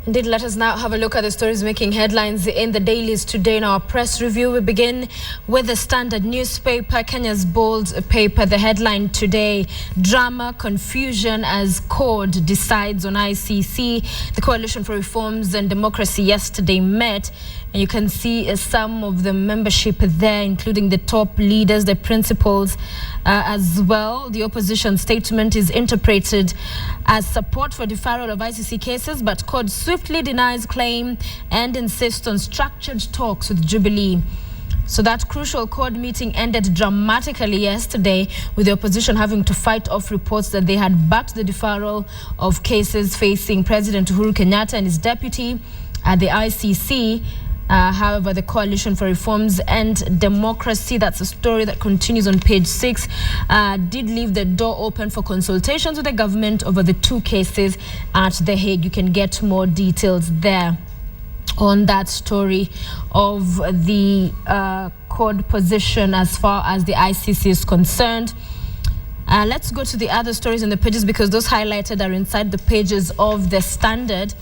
Indeed, let us now have a look at the stories making headlines in the dailies today in our press review. We begin with the Standard newspaper, Kenya's bold paper. The headline today: drama, confusion as CORD decides on ICC. The Coalition for Reforms and Democracy yesterday met, and you can see some of the membership there, including the top leaders, the principals as well. The opposition statement is interpreted as support for deferral of ICC cases, but CORD swiftly denies claim and insists on structured talks with Jubilee. So that crucial CORD meeting ended dramatically yesterday, with the opposition having to fight off reports that they had backed the deferral of cases facing President Uhuru Kenyatta and his deputy at the ICC. However, the Coalition for Reforms and Democracy, that's a story that continues on page 6, did leave the door open for consultations with the government over the two cases at The Hague. You can get more details there on that story of the CORD position as far as the ICC is concerned. Let's go to the other stories in the pages, because those highlighted are inside the pages of the Standard.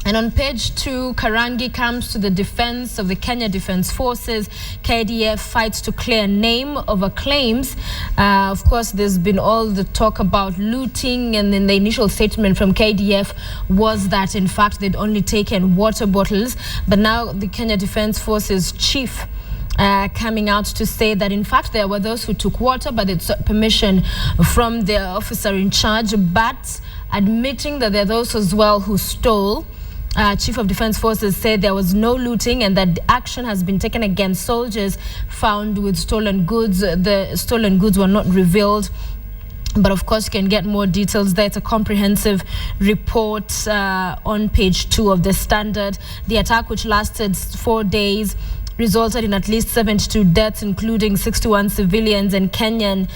And on page 2, Karangi comes to the defense of the Kenya Defence Forces. KDF fights to clear name over claims. Of course, there's been all the talk about looting, and then the initial statement from KDF was that, in fact, they'd only taken water bottles. But now the Kenya Defence Forces chief coming out to say that, in fact, there were those who took water, but they sought permission from their officer in charge, but admitting that there are those as well who stole. Chief of Defence Forces said there was no looting and that action has been taken against soldiers found with stolen goods. The stolen goods were not revealed, but of course you can get more details there. It's a comprehensive report on page 2 of the Standard. The attack, which lasted 4 days, resulted in at least 72 deaths, including 61 civilians and Kenyan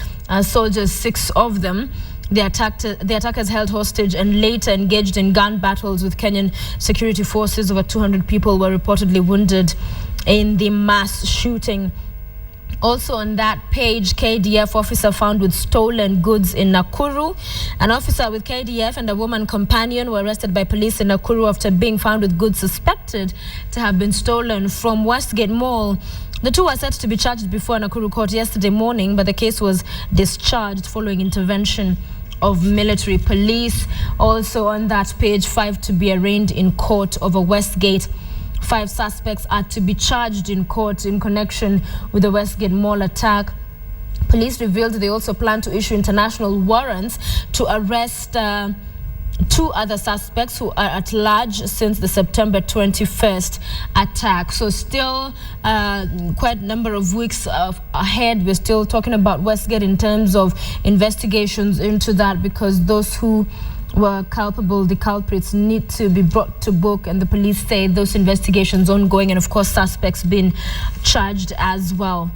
soldiers, 6 of them. The attackers held hostage and later engaged in gun battles with Kenyan security forces. Over 200 people were reportedly wounded in the mass shooting. Also on that page, KDF officer found with stolen goods in Nakuru. An officer with KDF and a woman companion were arrested by police in Nakuru after being found with goods suspected to have been stolen from Westgate Mall. The two were set to be charged before Nakuru court yesterday morning, but the case was discharged following intervention of military police. Also on that page, 5 to be arraigned in court over Westgate. 5 suspects are to be charged in court in connection with the Westgate Mall attack. Police revealed they also plan to issue international warrants to arrest 2 other suspects who are at large since the September 21st attack. So still quite a number of weeks ahead. We're still talking about Westgate in terms of investigations into that, because those who were culpable, the culprits, need to be brought to book, and the police say those investigations ongoing, and of course suspects being charged as well.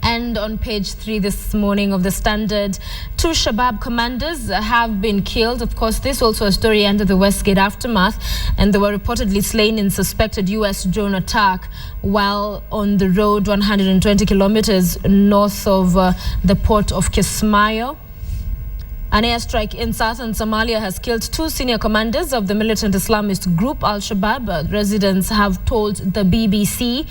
And on page 3 this morning of the Standard, 2 Shabab commanders have been killed. Of course, this also a story under the Westgate aftermath, and they were reportedly slain in suspected U.S. drone attack while on the road 120 kilometers north of the port of Kismayo. An airstrike in southern Somalia has killed 2 senior commanders of the militant Islamist group Al-Shabaab, residents have told the BBC.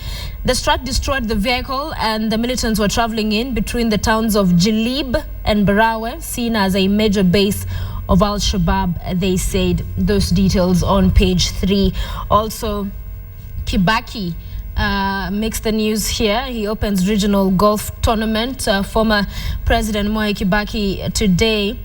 The strike destroyed the vehicle and the militants were traveling in between the towns of Jilib and Barawe, seen as a major base of Al-Shabaab, they said. Those details on page 3. Also, Kibaki makes the news here. He opens regional golf tournament. Former President Mwai Kibaki today,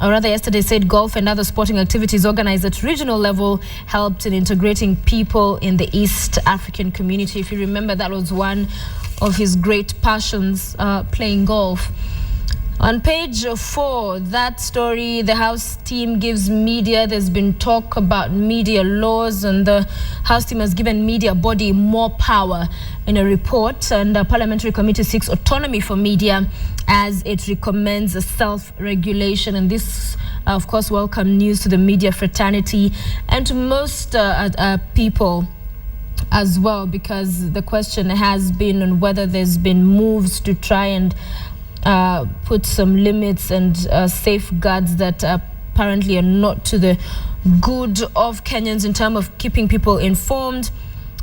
or rather yesterday, said golf and other sporting activities organized at regional level helped in integrating people in the East African community. If you remember, that was one of his great passions, playing golf. On page 4, that story, the House team gives media. There's been talk about media laws, and the House team has given media body more power in a report, and the Parliamentary Committee seeks autonomy for media as it recommends a self-regulation. And this, of course, welcome news to the media fraternity and to most people as well, because the question has been on whether there's been moves to try and put some limits and safeguards that apparently are not to the good of Kenyans in terms of keeping people informed.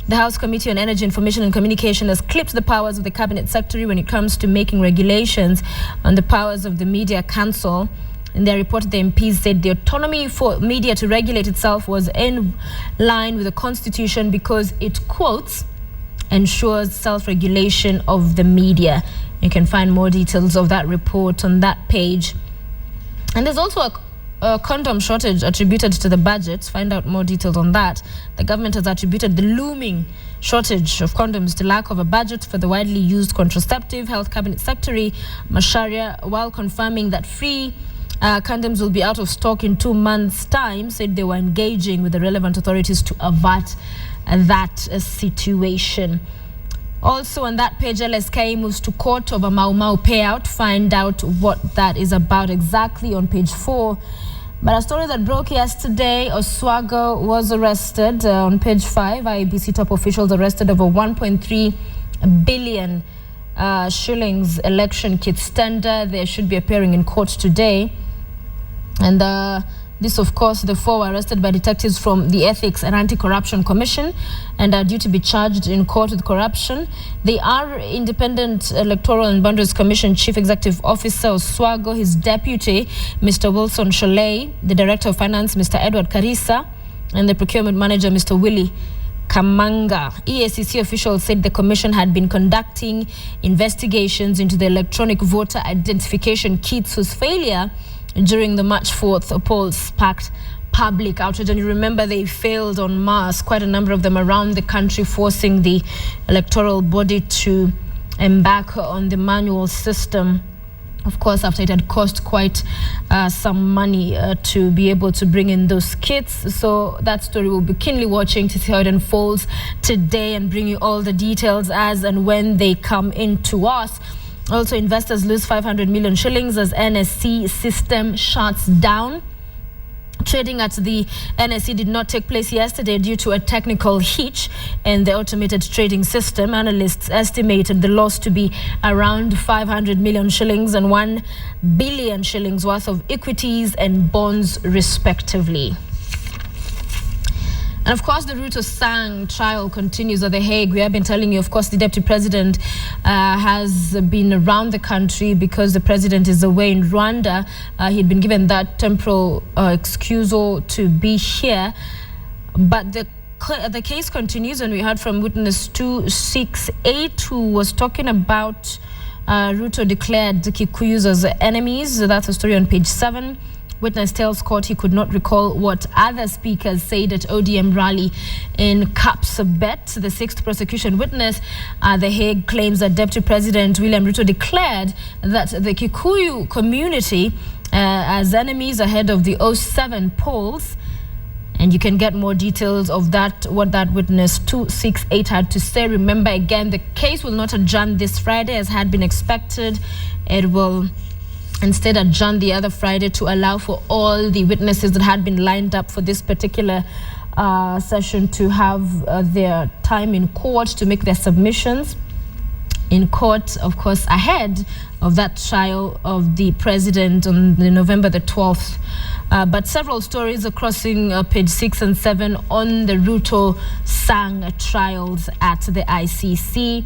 The House Committee on Energy, Information and Communication has clipped the powers of the Cabinet Secretary when it comes to making regulations on the powers of the Media Council. In their report, the MPs said the autonomy for media to regulate itself was in line with the Constitution because it, quotes, ensures self-regulation of the media. You can find more details of that report on that page. And there's also a condom shortage attributed to the budget. Find out more details on that. The government has attributed the looming shortage of condoms to lack of a budget for the widely used contraceptive. Health Cabinet Secretary Macharia, while confirming that free condoms will be out of stock in 2 months' time, said they were engaging with the relevant authorities to avert that situation. Also on that page, LSK moves to court over Mau Mau payout. Find out what that is about exactly on page 4. But a story that broke yesterday, Oswago was arrested. On page 5, IEBC top officials arrested over 1.3 billion shillings election kits tender. They should be appearing in court today. And this, of course, the 4 were arrested by detectives from the Ethics and Anti-Corruption Commission and are due to be charged in court with corruption. They are Independent Electoral and Boundaries Commission Chief Executive Officer Oswago, his deputy, Mr. Wilson Sholei, the Director of Finance, Mr. Edward Karisa, and the Procurement Manager, Mr. Willie Kamanga. EACC officials said the commission had been conducting investigations into the electronic voter identification kits whose failure during the March 4th polls sparked public outrage. And you remember they failed en masse, quite a number of them around the country, forcing the electoral body to embark on the manual system. Of course, after it had cost quite some money to be able to bring in those kits. So that story will be keenly watching to see how it unfolds today and bring you all the details as and when they come into us. Also, investors lose 500 million shillings as NSC system shuts down. Trading at the NSC did not take place yesterday due to a technical hitch in the automated trading system. Analysts estimated the loss to be around 500 million shillings and 1 billion shillings worth of equities and bonds, respectively. And of course, the Ruto Sang trial continues at The Hague. We have been telling you, of course, the Deputy President has been around the country because the President is away in Rwanda. He'd been given that temporal excusal to be here. But the case continues, and we heard from witness 268 who was talking about Ruto declared the Kikuyus as enemies. That's a story on page 7. Witness tells court he could not recall what other speakers said at ODM rally in Kapsabet. The 6th prosecution witness, The Hague, claims that Deputy President William Ruto declared that the Kikuyu community as enemies ahead of the 07 polls. And you can get more details of that, what that witness 268 had to say. Remember, again, the case will not adjourn this Friday as had been expected. It will instead adjourn the other Friday to allow for all the witnesses that had been lined up for this particular session to have their time in court to make their submissions in court, of course, ahead of that trial of the president on November the 12th. But several stories are crossing page 6 and 7 on the Ruto Sang trials at the ICC.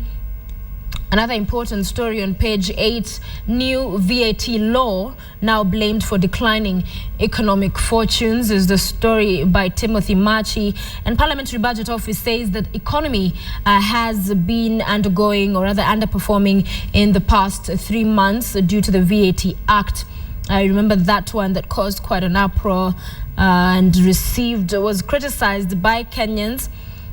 Another important story on page 8, new VAT law now blamed for declining economic fortunes, is the story by Timothy Machi. And Parliamentary Budget Office says that economy has been undergoing or rather underperforming in the past 3 months due to the VAT Act. I remember that one that caused quite an uproar and was criticized by Kenyans.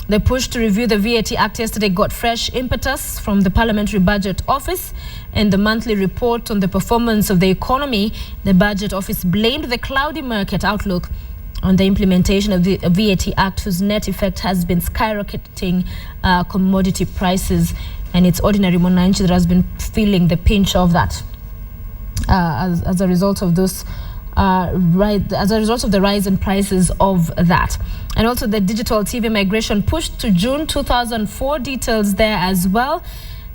The push to review the VAT Act yesterday got fresh impetus from the Parliamentary Budget Office. In the monthly report on the performance of the economy, the Budget Office blamed the cloudy market outlook on the implementation of the VAT Act, whose net effect has been skyrocketing commodity prices. And it's ordinary Mwananchi that has been feeling the pinch of that as a result of those as a result of the rise in prices of that. And also the digital TV migration pushed to June 2004, details there as well.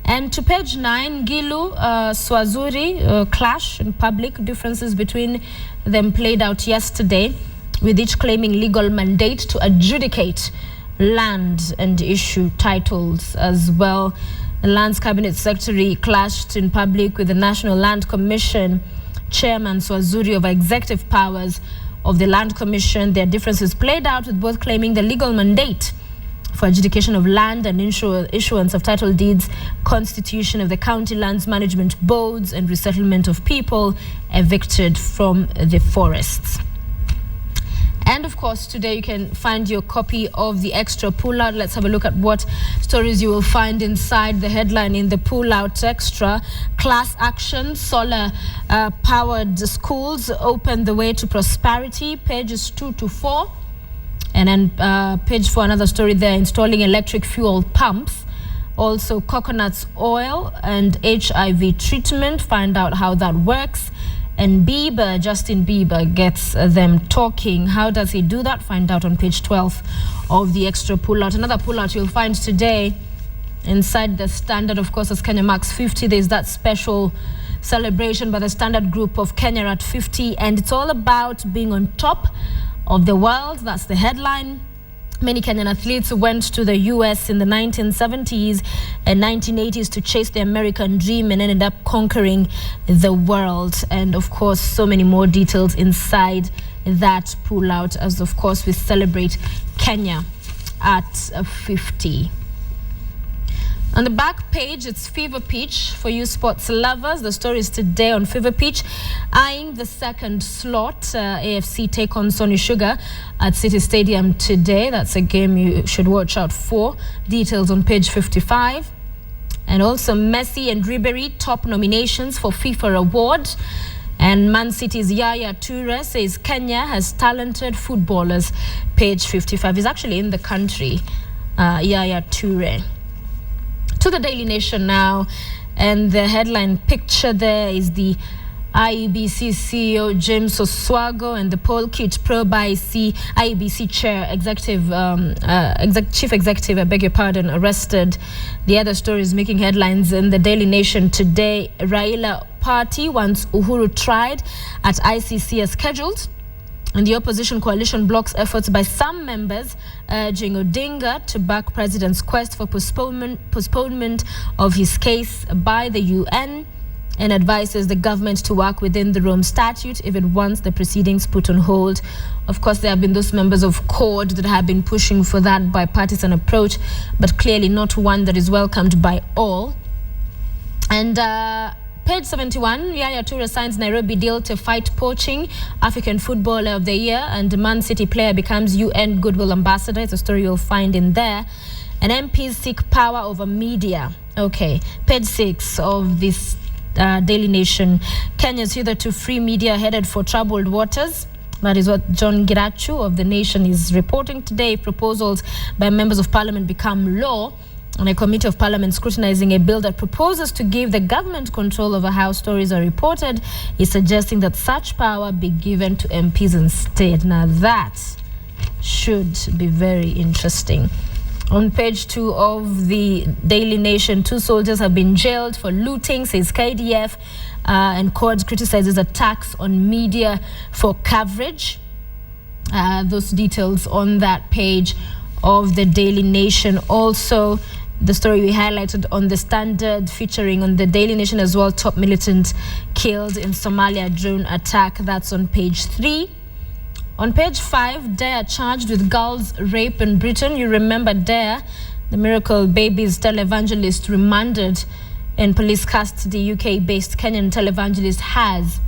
And to page 9, Gilu, Swazuri clash in public, differences between them played out yesterday, with each claiming legal mandate to adjudicate land and issue titles as well. The Lands Cabinet Secretary clashed in public with the National Land Commission Chairman Swazuri over executive powers of the Land Commission. Their differences played out with both claiming the legal mandate for adjudication of land and issuance of title deeds, constitution of the county lands management boards, and resettlement of people evicted from the forests. And of course, today you can find your copy of the extra pullout. Let's have a look at what stories you will find inside the headline in the pullout extra. Class action, solar powered schools open the way to prosperity, pages 2 to 4. And then page 4, another story there, installing electric fuel pumps. Also coconut oil and HIV treatment, find out how that works. And Justin Bieber gets them talking. How does he do that? Find out on page 12 of the extra pullout. Another pullout you'll find today inside the Standard, of course, as Kenya marks 50. There's that special celebration by the Standard Group of Kenya at 50. And it's all about being on top of the world. That's the headline. Many Kenyan athletes went to the US in the 1970s and 1980s to chase the American dream and ended up conquering the world. And of course, so many more details inside that pullout as, of course, we celebrate Kenya at 50. On the back page, it's Fever Pitch for you sports lovers. The story is today on Fever Pitch, eyeing the second slot. AFC take on Sony Sugar at City Stadium today. That's a game you should watch out for. Details on page 55. And also Messi and Ribery, top nominations for FIFA award. And Man City's Yaya Toure says Kenya has talented footballers. Page 55. He's actually in the country, Yaya Toure. To the Daily Nation now, and the headline picture there is the IEBC CEO James Oswago and the Paul Kit Pro by IEBC Chair Chief Executive, I beg your pardon, arrested. The other story is making headlines in the Daily Nation today. Raila Party wants Uhuru tried at ICC as scheduled. And the opposition coalition blocks efforts by some members urging Odinga to back President's quest for postponement of his case by the UN, and advises the government to work within the Rome Statute if it wants the proceedings put on hold. Of course, there have been those members of CORD that have been pushing for that bipartisan approach, but clearly not one that is welcomed by all. And page 71, Yaya Toure signs Nairobi deal to fight poaching, African Footballer of the Year, and Man City player becomes UN Goodwill Ambassador. It's a story you'll find in there. And MPs seek power over media. Okay, page 6 of this Daily Nation. Kenya's hitherto free media headed for troubled waters. That is what John Girachu of The Nation is reporting today. Proposals by members of parliament become law. And a committee of parliament scrutinizing a bill that proposes to give the government control over how stories are reported is suggesting that such power be given to MPs instead. Now that should be very interesting. On page 2 of the Daily Nation, 2 soldiers have been jailed for looting, says KDF, and CORD criticizes attacks on media for coverage. Those details on that page of the Daily Nation. Also, the story we highlighted on the Standard, featuring on the Daily Nation as well, top militant killed in Somalia drone attack. That's on page 3. On page 5, Dare charged with girls' rape in Britain. You remember Dare, the Miracle Babies televangelist remanded in police custody. UK-based Kenyan televangelist has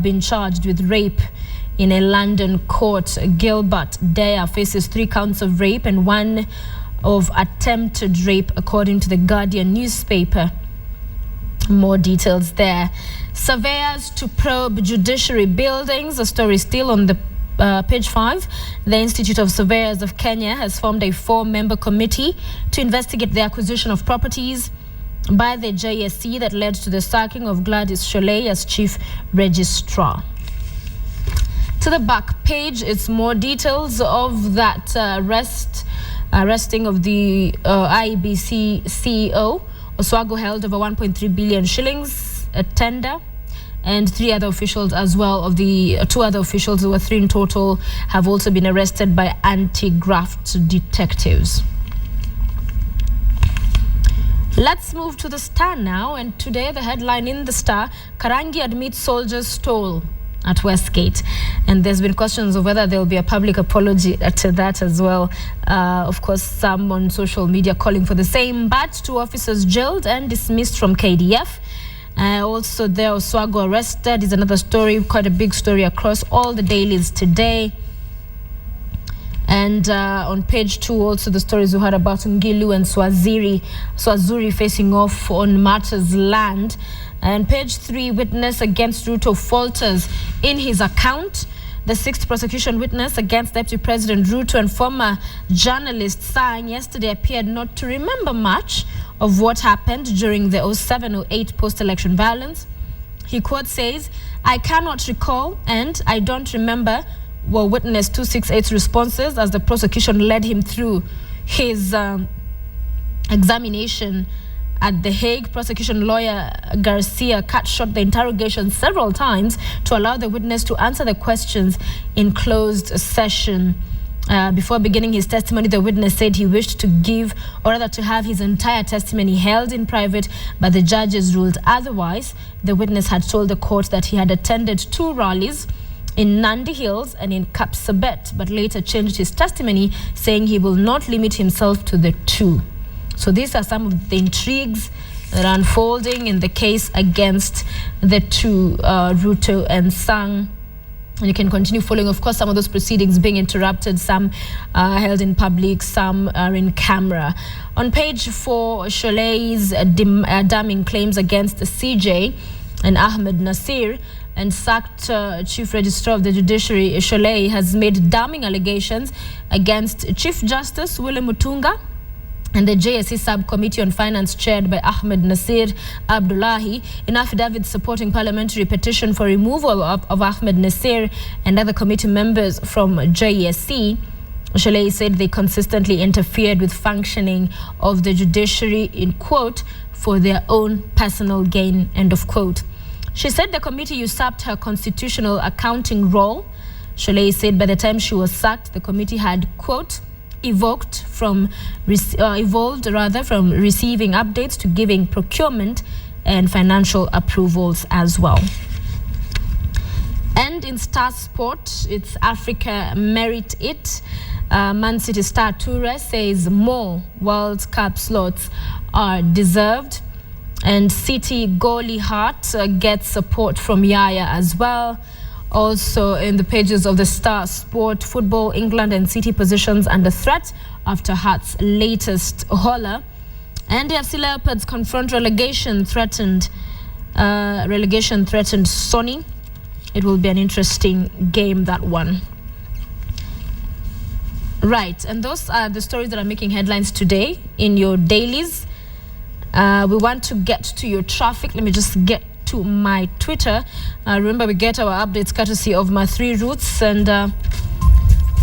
been charged with rape in a London court. Gilbert Dare faces 3 counts of rape and 1 of attempted rape, according to the Guardian newspaper. More details there. Surveyors to probe judiciary buildings. A story still on the page 5. The Institute of Surveyors of Kenya has formed a 4-member committee to investigate the acquisition of properties by the JSC that led to the sacking of Gladys Sholei as chief registrar. To the back page, it's more details of that arresting of the IEBC CEO. Oswago held over 1.3 billion shillings, a tender and 3 other officials as well. Of the 2 other officials, there were 3 in total, have also been arrested by anti-graft detectives. Let's move to the Star now, and today the headline in the Star: Karangi admits soldiers stole at Westgate, and there's been questions of whether there will be a public apology to that as well. Of course, some on social media calling for the same, but 2 officers jailed and dismissed from KDF. Also there, Oswago arrested is another story, quite a big story across all the dailies today. And on page 2, also the stories we heard about Ngilu and Swazuri facing off on Marta's land. And page 3, witness against Ruto falters in his account. The 6th prosecution witness against Deputy President Ruto and former journalist Sang yesterday appeared not to remember much of what happened during the 07-08 post-election violence. He, quote, says, "I cannot recall and I don't remember," were witness 268's responses as the prosecution led him through his examination at The Hague. Prosecution lawyer Garcia cut short the interrogation several times to allow the witness to answer the questions in closed session. Before beginning his testimony, the witness said he wished to give, or rather to have his entire testimony held in private, but the judges ruled otherwise. The witness had told the court that he had attended 2 rallies in Nandi Hills and in Kapsabet, but later changed his testimony, saying he will not limit himself to the 2. So these are some of the intrigues that are unfolding in the case against the 2, Ruto and Sang. And you can continue following, of course, some of those proceedings being interrupted, some held in public, some are in camera. On page 4, Sholei's damning claims against CJ and Ahmed Nasir, and sacked Chief Registrar of the Judiciary, Sholei, has made damning allegations against Chief Justice William Mutunga and the JSC Subcommittee on Finance chaired by Ahmed Nasir Abdullahi. In affidavits supporting parliamentary petition for removal of Ahmed Nasir and other committee members from JSC, Sholei said they consistently interfered with functioning of the judiciary, in quote, for their own personal gain, end of quote. She said the committee usurped her constitutional accounting role. Sholei said by the time she was sacked, the committee had, quote, evolved from receiving updates to giving procurement and financial approvals as well. And in Star Sport, it's Africa Merit It. Man City star Toure says more World Cup slots are deserved. And City goalie Hart gets support from Yaya as well. Also in the pages of the Star Sport, football, England and City positions under threat after Hart's latest holler. And the FC Leopards confront relegation threatened Sonny. It will be an interesting game, that one. Right, and those are the stories that are making headlines today in your dailies. We want to get to your traffic. Let me just get to my Twitter. Remember, we get our updates courtesy of my 3 routes. And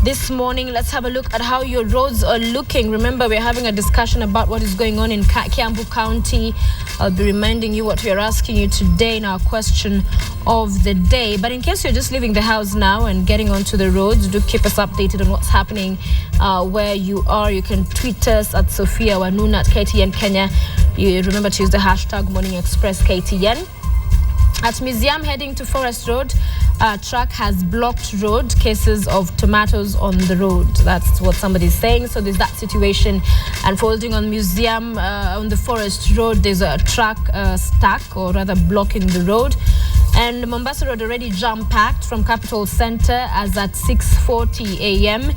this morning, let's have a look at how your roads are looking. Remember, we're having a discussion about what is going on in Kiambu County. I'll be reminding you what we're asking you today in our question of the day. But in case you're just leaving the house now and getting onto the roads, do keep us updated on what's happening where you are. You can tweet us at Sophia Wanuna at KTN Kenya. You remember to use the hashtag MorningExpressKTN. At Museum heading to Forest Road, truck has blocked road, cases of tomatoes on the road. That's what somebody's saying. So there's that situation unfolding on Museum on the Forest Road. There's a truck stuck, or rather blocking the road. And Mombasa Road already jam-packed from Capital Center as at 6:40 a.m.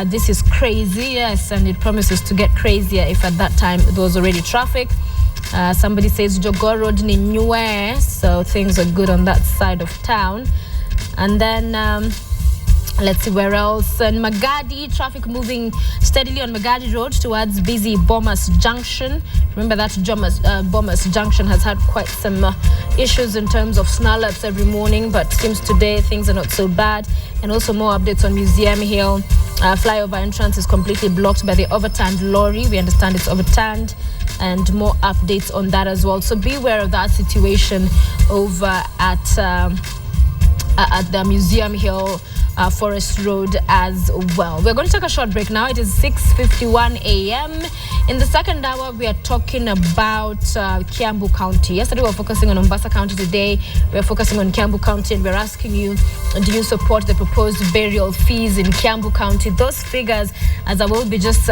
This is crazy, yes, and it promises to get crazier if at that time there was already traffic. Somebody says Jogoo Road ni Nyue, so things are good on that side of town. And then Let's see where else. In Magadi, traffic moving steadily on Magadi Road towards busy Bomas Junction. Remember that Bomas Junction has had quite some issues in terms of snarl-ups every morning, but seems today things are not so bad. And also more updates on Museum Hill. Flyover entrance is completely blocked by the overturned lorry. We understand it's overturned, and more updates on that as well. So beware of that situation over at the Museum Hill Forest Road as well. We're going to take a short break now. It is 6:51 a.m. In the second hour, we are talking about Kiambu County. Yesterday, we were focusing on Mombasa County. Today, we are focusing on Kiambu County, and we're asking you, do you support the proposed burial fees in Kiambu County? Those figures, as I will be just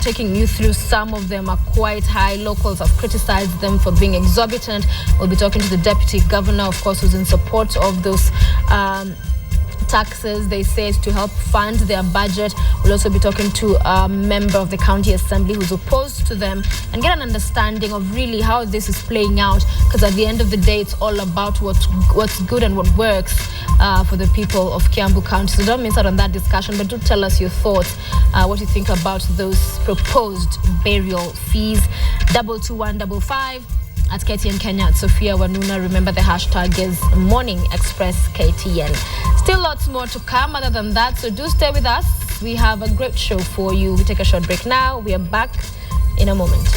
taking you through, some of them are quite high. Locals have criticized them for being exorbitant. We'll be talking to the Deputy Governor, of course, who's in support of those taxes. They say it's to help fund their budget. We'll also be talking to a member of the county assembly who's opposed to them and get an understanding of really how this is playing out, because at the end of the day, it's all about what's good and what works for the people of Kiambu County. So don't miss out on that discussion, but do tell us your thoughts, what you think about those proposed burial fees. 22155 at KTN Kenya, at Sophia Wanuna. Remember, the hashtag is Morning Express KTN. Still lots more to come other than that, so do stay with us. We have a great show for you. We take a short break now. We are back in a moment.